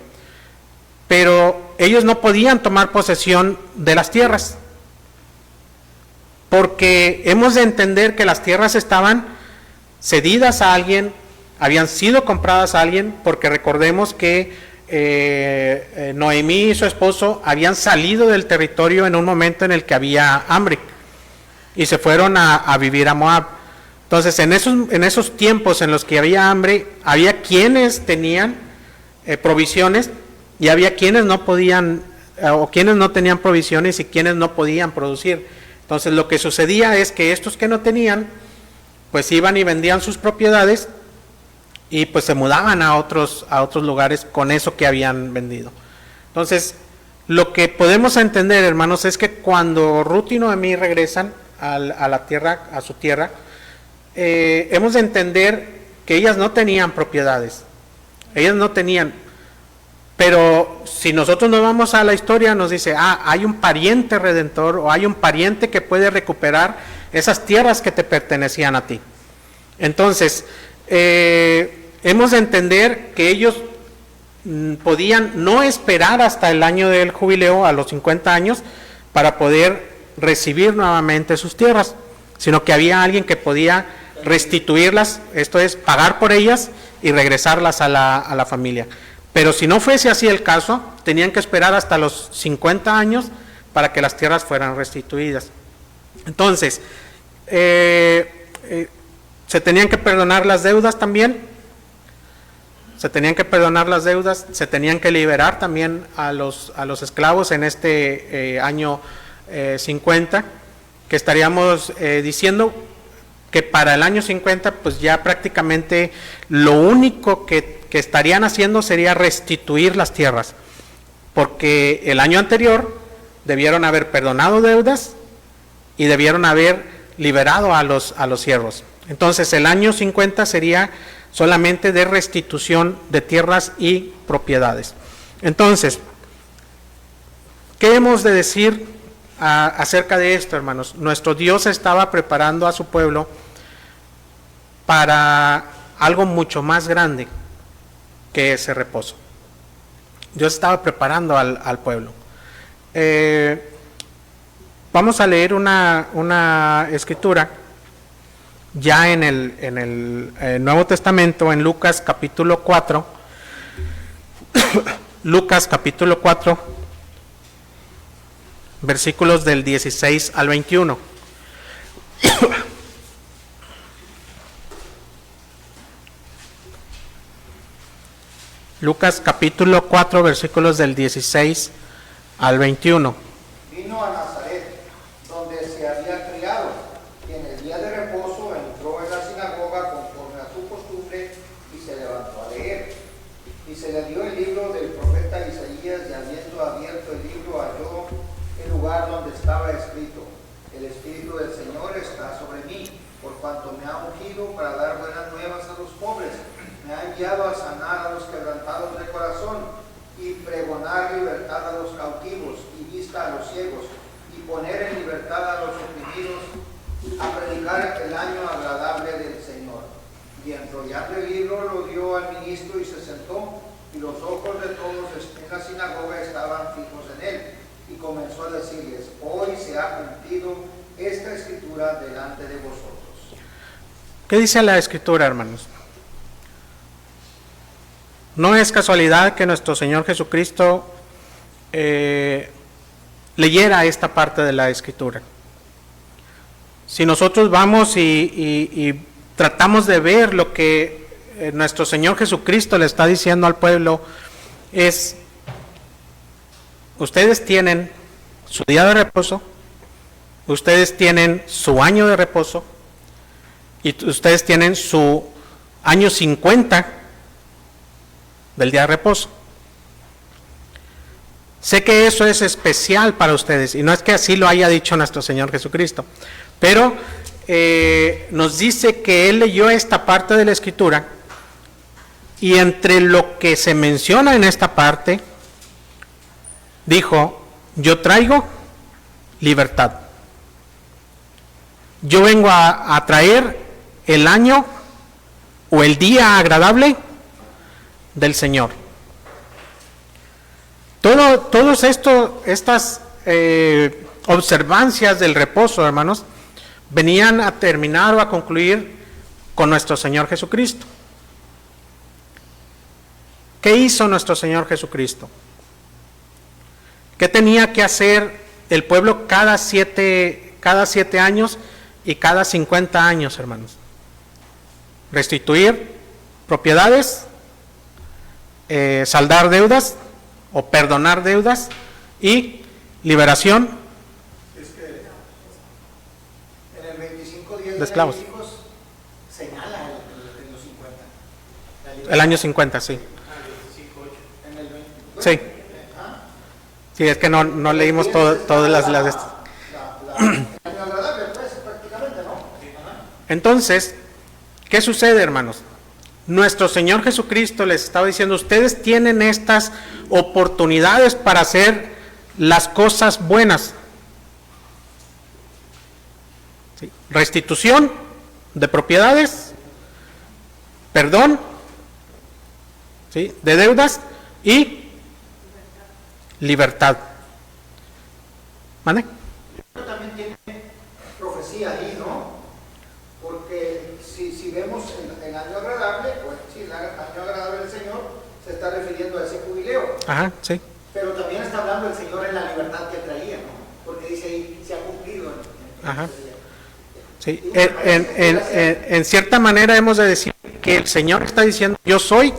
pero ellos no podían tomar posesión de las tierras, porque hemos de entender que las tierras estaban cedidas a alguien, habían sido compradas a alguien, porque recordemos que Noemí y su esposo habían salido del territorio en un momento en el que había hambre y se fueron a vivir a Moab. Entonces en esos tiempos en los que había hambre, había quienes tenían provisiones y había quienes no podían o quienes no tenían provisiones y quienes no podían producir. Entonces lo que sucedía es que estos que no tenían, pues iban y vendían sus propiedades y pues se mudaban a otros lugares con eso que habían vendido. Entonces, lo que podemos entender, hermanos, es que cuando Ruth y Noemí regresan a la tierra, a su tierra, hemos de entender que ellas no tenían propiedades. Ellas no tenían, pero si nosotros nos vamos a la historia, nos dice, hay un pariente redentor o hay un pariente que puede recuperar esas tierras que te pertenecían a ti. Entonces, hemos de entender que ellos podían no esperar hasta el año del jubileo, a los 50 años, para poder recibir nuevamente sus tierras, sino que había alguien que podía restituirlas, esto es, pagar por ellas y regresarlas a la familia. Pero si no fuese así el caso, tenían que esperar hasta los 50 años para que las tierras fueran restituidas. Entonces, se tenían que perdonar las deudas también, se tenían que perdonar las deudas, se tenían que liberar también a los esclavos en este año 50, que estaríamos diciendo que para el año 50 pues ya prácticamente lo único que estarían haciendo sería restituir las tierras, porque el año anterior debieron haber perdonado deudas y debieron haber liberado a los siervos. Entonces el año 50 sería solamente de restitución de tierras y propiedades. Entonces, ¿qué hemos de decir acerca de esto, hermanos? Nuestro Dios estaba preparando a su pueblo para algo mucho más grande que ese reposo. Dios estaba preparando al pueblo. Vamos a leer una escritura ya en el Nuevo Testamento, en Lucas capítulo 4. Lucas capítulo 4, versículos del 16 al 21. Lucas capítulo 4, versículos del 16 al 21. Vino a Nazaret, donde se había criado, y en el día de reposo entró en la sinagoga conforme a su costumbre y se levantó a leer. Y se le dio el libro del profeta Isaías, y habiendo abierto el libro halló el lugar donde estaba escrito: El Espíritu del Señor está sobre mí, por cuanto me ha ungido para dar buenas nuevas a los pobres. Me ha enviado a sanar a los quebrantados de corazón, y pregonar libertad a los cautivos, y vista a los ciegos, y poner en libertad a los oprimidos, a predicar el año agradable del Señor. Y enrollando el libro lo dio al ministro y se sentó, y los ojos de todos en la sinagoga estaban fijos en él. Y comenzó a decirles: hoy se ha cumplido esta escritura delante de vosotros. ¿Qué dice la escritura, hermanos? No es casualidad que nuestro Señor Jesucristo leyera esta parte de la escritura. Si nosotros vamos y tratamos de ver lo que nuestro Señor Jesucristo le está diciendo al pueblo, es: ustedes tienen su día de reposo, ustedes tienen su año de reposo, y ustedes tienen su año 50 del día de reposo. Sé que eso es especial para ustedes, y no es que así lo haya dicho nuestro Señor Jesucristo, pero nos dice que Él leyó esta parte de la Escritura, y entre lo que se menciona en esta parte, dijo: yo traigo libertad. Yo vengo a traer el año o el día agradable del Señor. Todas estas observancias del reposo, hermanos, venían a terminar o a concluir con nuestro Señor Jesucristo. ¿Qué hizo nuestro Señor Jesucristo? ¿Qué tenía que hacer el pueblo cada 7 años y cada 50 años, hermanos? Restituir propiedades, saldar deudas o perdonar deudas y liberación En el 25:10 de esclavos. Levíticos señala los 50. El año 50, sí. En el 20. Sí. Sí, es que no leímos todas las de estas. Año agradable, pues, prácticamente, ¿no? Ajá. Entonces, ¿qué sucede, hermanos? Nuestro Señor Jesucristo les estaba diciendo: ustedes tienen estas oportunidades para hacer las cosas buenas. ¿Sí? Restitución de propiedades, perdón, ¿sí?, de deudas y libertad. ¿Vale? También tiene profecía ahí, ¿no? Porque si vemos el año agradable, pues sí, el año agradable del Señor se está refiriendo a ese jubileo. Ajá, sí. Pero también está hablando el Señor en la libertad que traía, ¿no? Porque dice ahí: se ha cumplido. Ajá. Sí. En cierta manera hemos de decir que el Señor está diciendo: yo soy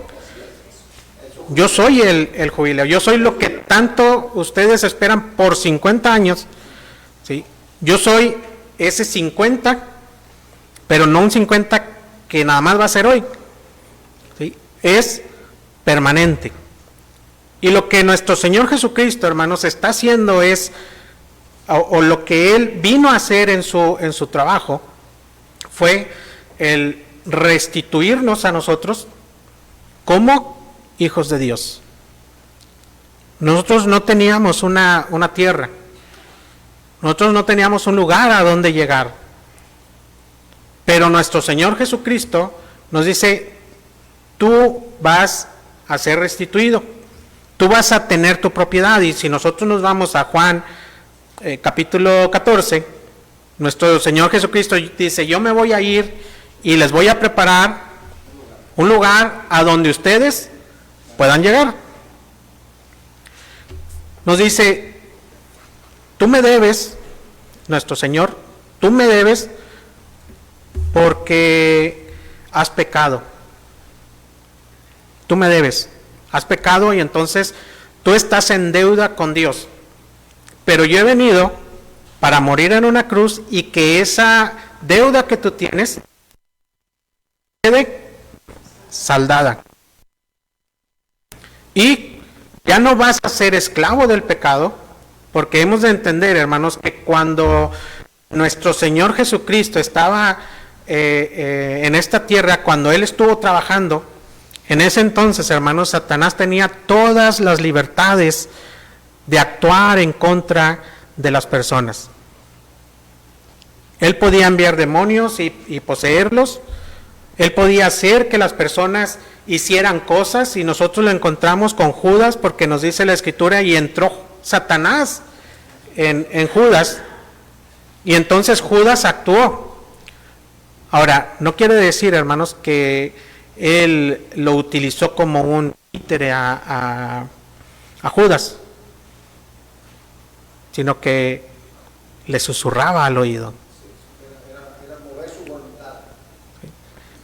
el jubileo, yo soy lo que tanto ustedes esperan por 50 años, ¿sí? Yo soy ese 50, pero no un 50 que nada más va a ser hoy, ¿sí? Es permanente. Y lo que nuestro Señor Jesucristo, hermanos, está haciendo es, o lo que Él vino a hacer en su trabajo, fue el restituirnos a nosotros como hijos de Dios. Nosotros no teníamos una tierra, nosotros no teníamos un lugar a donde llegar, pero nuestro Señor Jesucristo nos dice, tú vas a ser restituido, tú vas a tener tu propiedad. Y si nosotros nos vamos a Juan capítulo 14, nuestro Señor Jesucristo dice, yo me voy a ir y les voy a preparar un lugar a donde ustedes puedan llegar. Nos dice, tú me debes, nuestro Señor, tú me debes porque has pecado. Tú me debes, has pecado y entonces tú estás en deuda con Dios. Pero yo he venido para morir en una cruz y que esa deuda que tú tienes quede saldada. Y ya no vas a ser esclavo del pecado, porque hemos de entender, hermanos, que cuando nuestro Señor Jesucristo estaba en esta tierra, cuando Él estuvo trabajando, en ese entonces, hermanos, Satanás tenía todas las libertades de actuar en contra de las personas. Él podía enviar demonios y poseerlos. Él podía hacer que las personas hicieran cosas, y nosotros lo encontramos con Judas, porque nos dice la Escritura, y entró Satanás en Judas, y entonces Judas actuó. Ahora, no quiere decir, hermanos, que él lo utilizó como un títere a Judas, sino que le susurraba al oído.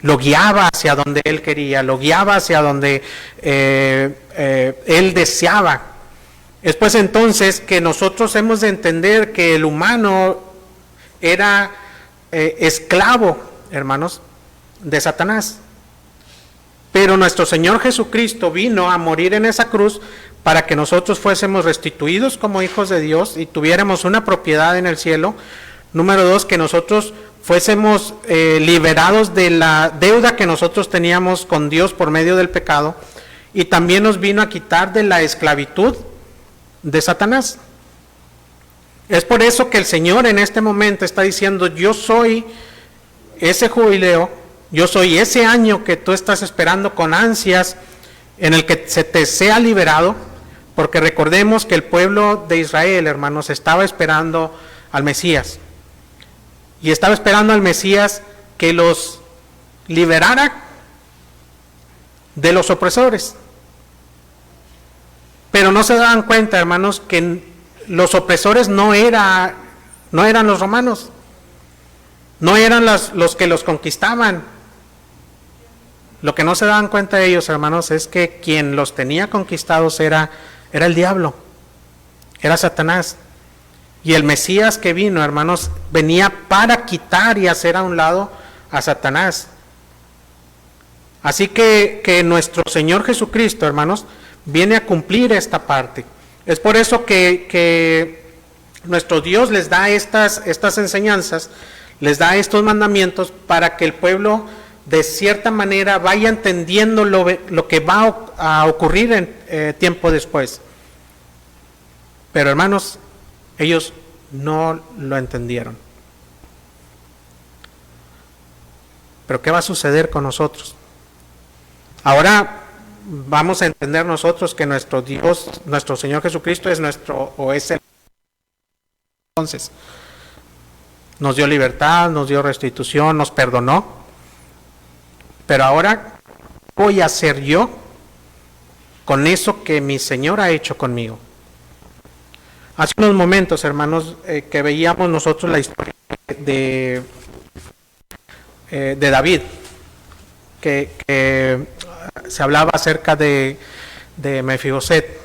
Lo guiaba hacia donde él quería, lo guiaba hacia donde él deseaba. Es pues entonces que nosotros hemos de entender que el humano era esclavo, hermanos, de Satanás. Pero nuestro Señor Jesucristo vino a morir en esa cruz para que nosotros fuésemos restituidos como hijos de Dios y tuviéramos una propiedad en el cielo. Número 2, que nosotros fuésemos liberados de la deuda que nosotros teníamos con Dios por medio del pecado, y también nos vino a quitar de la esclavitud de Satanás. Es por eso que el Señor en este momento está diciendo, yo soy ese jubileo, yo soy ese año que tú estás esperando con ansias, en el que se te sea liberado, porque recordemos que el pueblo de Israel, hermanos, estaba esperando al Mesías. Y estaba esperando al Mesías que los liberara de los opresores. Pero no se daban cuenta, hermanos, que los opresores no eran los romanos. No eran los que los conquistaban. Lo que no se daban cuenta ellos, hermanos, es que quien los tenía conquistados era el diablo. Era Satanás. Y el Mesías que vino, hermanos, venía para quitar y hacer a un lado a Satanás. Así que nuestro Señor Jesucristo, hermanos, viene a cumplir esta parte. Es por eso que nuestro Dios les da estas enseñanzas, les da estos mandamientos para que el pueblo de cierta manera vaya entendiendo lo que va a ocurrir en tiempo después. Pero, hermanos, ellos no lo entendieron. Pero ¿qué va a suceder con nosotros? Ahora vamos a entender nosotros que nuestro Dios, nuestro Señor Jesucristo es el. Entonces, nos dio libertad, nos dio restitución, nos perdonó. Pero ahora, ¿qué voy a hacer yo con eso que mi Señor ha hecho conmigo? Hace unos momentos, hermanos, que veíamos nosotros la historia de David, que se hablaba acerca de Mefiboset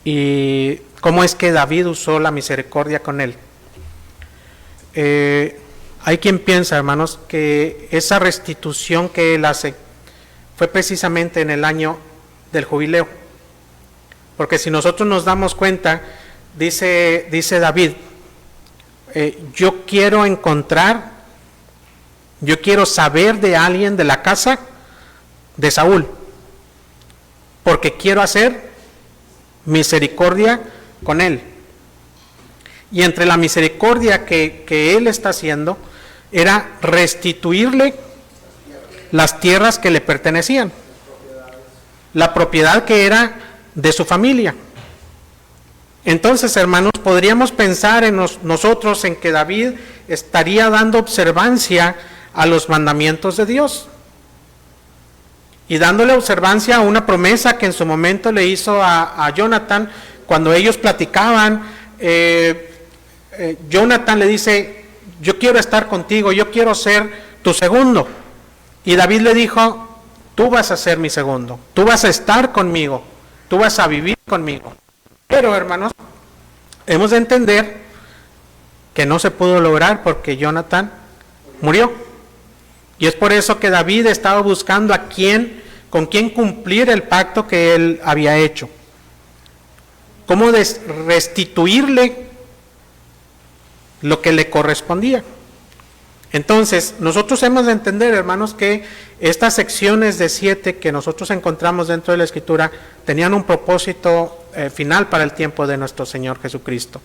y cómo es que David usó la misericordia con él. Hay quien piensa, hermanos, que esa restitución que él hace fue precisamente en el año del jubileo. Porque si nosotros nos damos cuenta, dice David, yo quiero saber de alguien de la casa de Saúl, porque quiero hacer misericordia con él. Y entre la misericordia que él está haciendo, era restituirle las tierras que le pertenecían, la propiedad que era de su familia. Entonces, hermanos, podríamos pensar en nosotros en que David estaría dando observancia a los mandamientos de Dios y dándole observancia a una promesa que en su momento le hizo a Jonathan cuando ellos platicaban. Jonathan le dice: yo quiero estar contigo, yo quiero ser tu segundo. Y David le dijo: tú vas a ser mi segundo, tú vas a estar conmigo, tú vas a vivir conmigo. Pero, hermanos, hemos de entender que no se pudo lograr porque Jonathan murió. Y es por eso que David estaba buscando con quién cumplir el pacto que él había hecho. Cómo restituirle lo que le correspondía. Entonces, nosotros hemos de entender, hermanos, que estas secciones de 7 que nosotros encontramos dentro de la Escritura tenían un propósito final para el tiempo de nuestro Señor Jesucristo.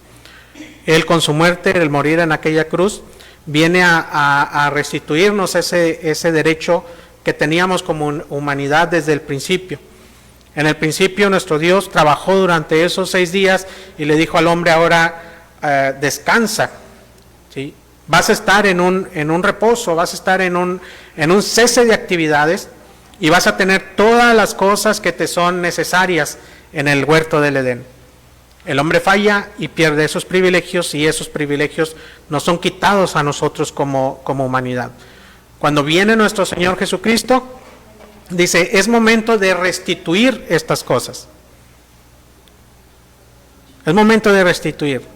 Él, con su muerte, el morir en aquella cruz, viene a restituirnos ese derecho que teníamos como humanidad desde el principio. En el principio nuestro Dios trabajó durante esos 6 días y le dijo al hombre: ahora descansa, ¿sí? Vas a estar en un reposo, vas a estar en un cese de actividades y vas a tener todas las cosas que te son necesarias en el huerto del Edén. El hombre falla y pierde esos privilegios, y esos privilegios nos son quitados a nosotros como humanidad. Cuando viene nuestro Señor Jesucristo, dice: es momento de restituir estas cosas. Es momento de restituir.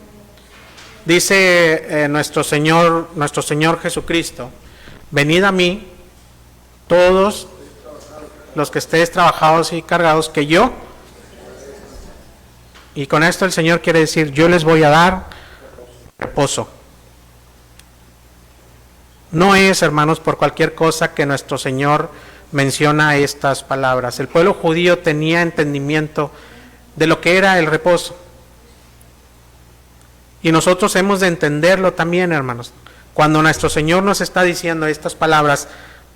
Dice nuestro Señor Jesucristo: venid a mí todos los que estéis trabajados y cargados, que yo, y con esto el Señor quiere decir: yo les voy a dar reposo. No es, hermanos, por cualquier cosa que nuestro Señor menciona estas palabras. El pueblo judío tenía entendimiento de lo que era el reposo. Y nosotros hemos de entenderlo también, hermanos. Cuando nuestro Señor nos está diciendo estas palabras: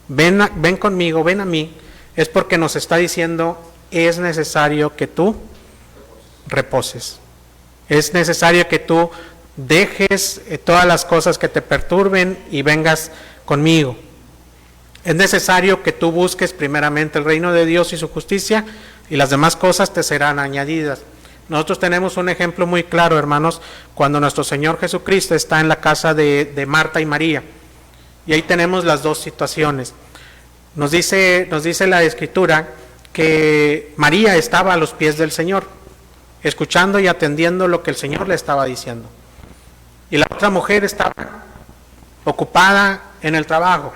ven conmigo, ven a mí, es porque nos está diciendo: es necesario que tú reposes. Es necesario que tú dejes todas las cosas que te perturben y vengas conmigo. Es necesario que tú busques primeramente el reino de Dios y su justicia, y las demás cosas te serán añadidas. Nosotros tenemos un ejemplo muy claro, hermanos, cuando nuestro Señor Jesucristo está en la casa de Marta y María. Y ahí tenemos las dos situaciones. Nos dice la Escritura que María estaba a los pies del Señor, escuchando y atendiendo lo que el Señor le estaba diciendo. Y la otra mujer estaba ocupada en el trabajo.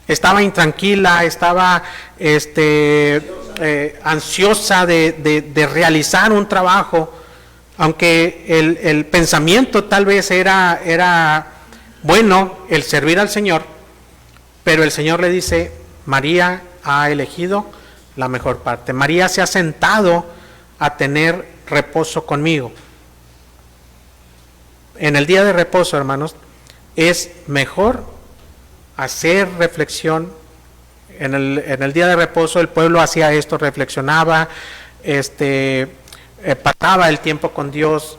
Estaba intranquila, estaba ansiosa de realizar un trabajo, aunque el pensamiento tal vez era bueno, el servir al Señor, pero el Señor le dice: María ha elegido la mejor parte. María se ha sentado a tener reposo conmigo. En el día de reposo, hermanos, es mejor hacer reflexión. En el día de reposo el pueblo hacía esto, reflexionaba, pasaba el tiempo con Dios,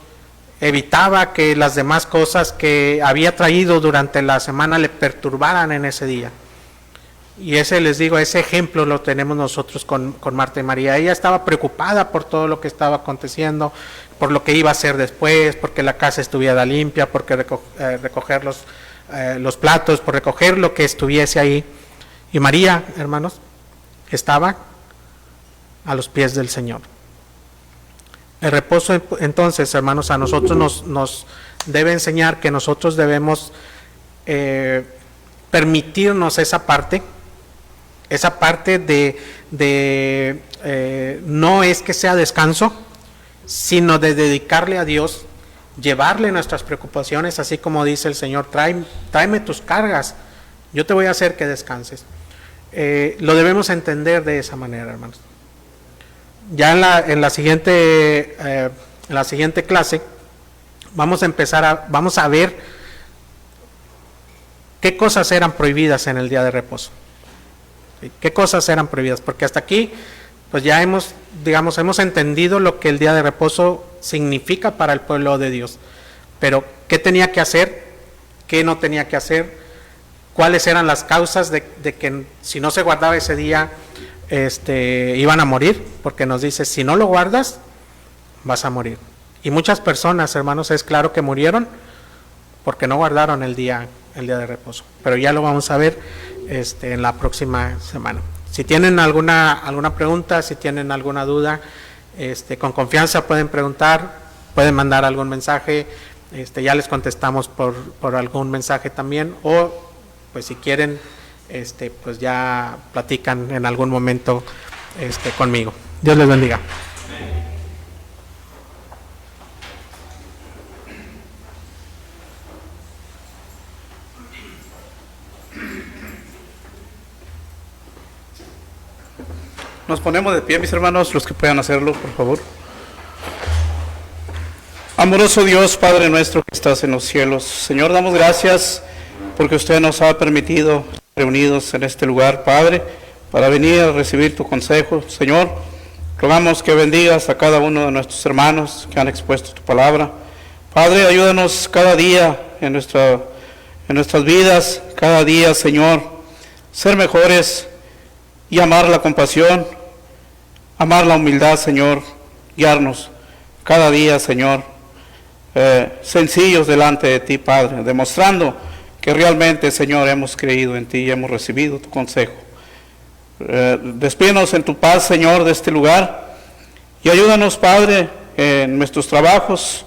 evitaba que las demás cosas que había traído durante la semana le perturbaran en ese día. Y ese ejemplo lo tenemos nosotros con Marta y María. Ella estaba preocupada por todo lo que estaba aconteciendo, por lo que iba a hacer después, porque la casa estuviera limpia, porque recoger los platos, por recoger lo que estuviese ahí. Y María, hermanos, estaba a los pies del Señor. El reposo, entonces, hermanos, a nosotros nos debe enseñar que nosotros debemos permitirnos esa parte esa parte no es que sea descanso, sino de dedicarle a Dios, llevarle nuestras preocupaciones, así como dice el Señor, tráeme tus cargas, yo te voy a hacer que descanses. Lo debemos entender de esa manera, hermanos. Ya en la siguiente clase vamos a ver qué cosas eran prohibidas en el día de reposo. ¿Sí? ¿Qué cosas eran prohibidas? Porque hasta aquí pues ya hemos entendido lo que el día de reposo significa para el pueblo de Dios. Pero ¿qué tenía que hacer? ¿Qué no tenía que hacer? ¿Cuáles eran las causas de que si no se guardaba ese día iban a morir? Porque nos dice, si no lo guardas, vas a morir. Y muchas personas, hermanos, es claro que murieron porque no guardaron el día de reposo. Pero ya lo vamos a ver en la próxima semana. Si tienen alguna pregunta, si tienen alguna duda, con confianza pueden preguntar, pueden mandar algún mensaje, ya les contestamos por algún mensaje también, o pues si quieren, pues ya platican en algún momento conmigo. Dios les bendiga. Nos ponemos de pie, mis hermanos, los que puedan hacerlo, por favor. Amoroso Dios, Padre nuestro que estás en los cielos, Señor, damos gracias porque usted nos ha permitido reunidos en este lugar, Padre, para venir a recibir tu consejo. Señor, rogamos que bendigas a cada uno de nuestros hermanos que han expuesto tu palabra. Padre, ayúdanos cada día en nuestras vidas, cada día, Señor, ser mejores y amar la compasión, amar la humildad, Señor, guiarnos cada día, Señor, sencillos delante de ti, Padre, demostrando que realmente, Señor, hemos creído en ti y hemos recibido tu consejo. Despídenos en tu paz, Señor, de este lugar y ayúdanos, Padre, en nuestros trabajos,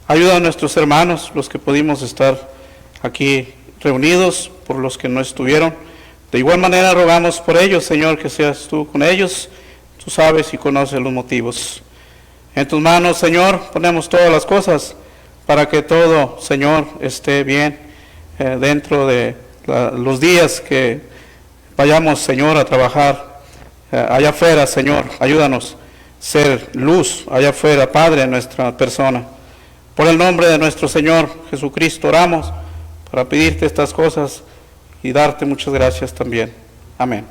ayuda a nuestros hermanos, los que pudimos estar aquí reunidos, por los que no estuvieron. De igual manera rogamos por ellos, Señor, que seas tú con ellos. Tú sabes y conoces los motivos. En tus manos, Señor, ponemos todas las cosas para que todo, Señor, esté bien dentro de los días que vayamos, Señor, a trabajar allá afuera, Señor. Ayúdanos a ser luz allá afuera, Padre, en nuestra persona. Por el nombre de nuestro Señor Jesucristo oramos para pedirte estas cosas y darte muchas gracias también. Amén.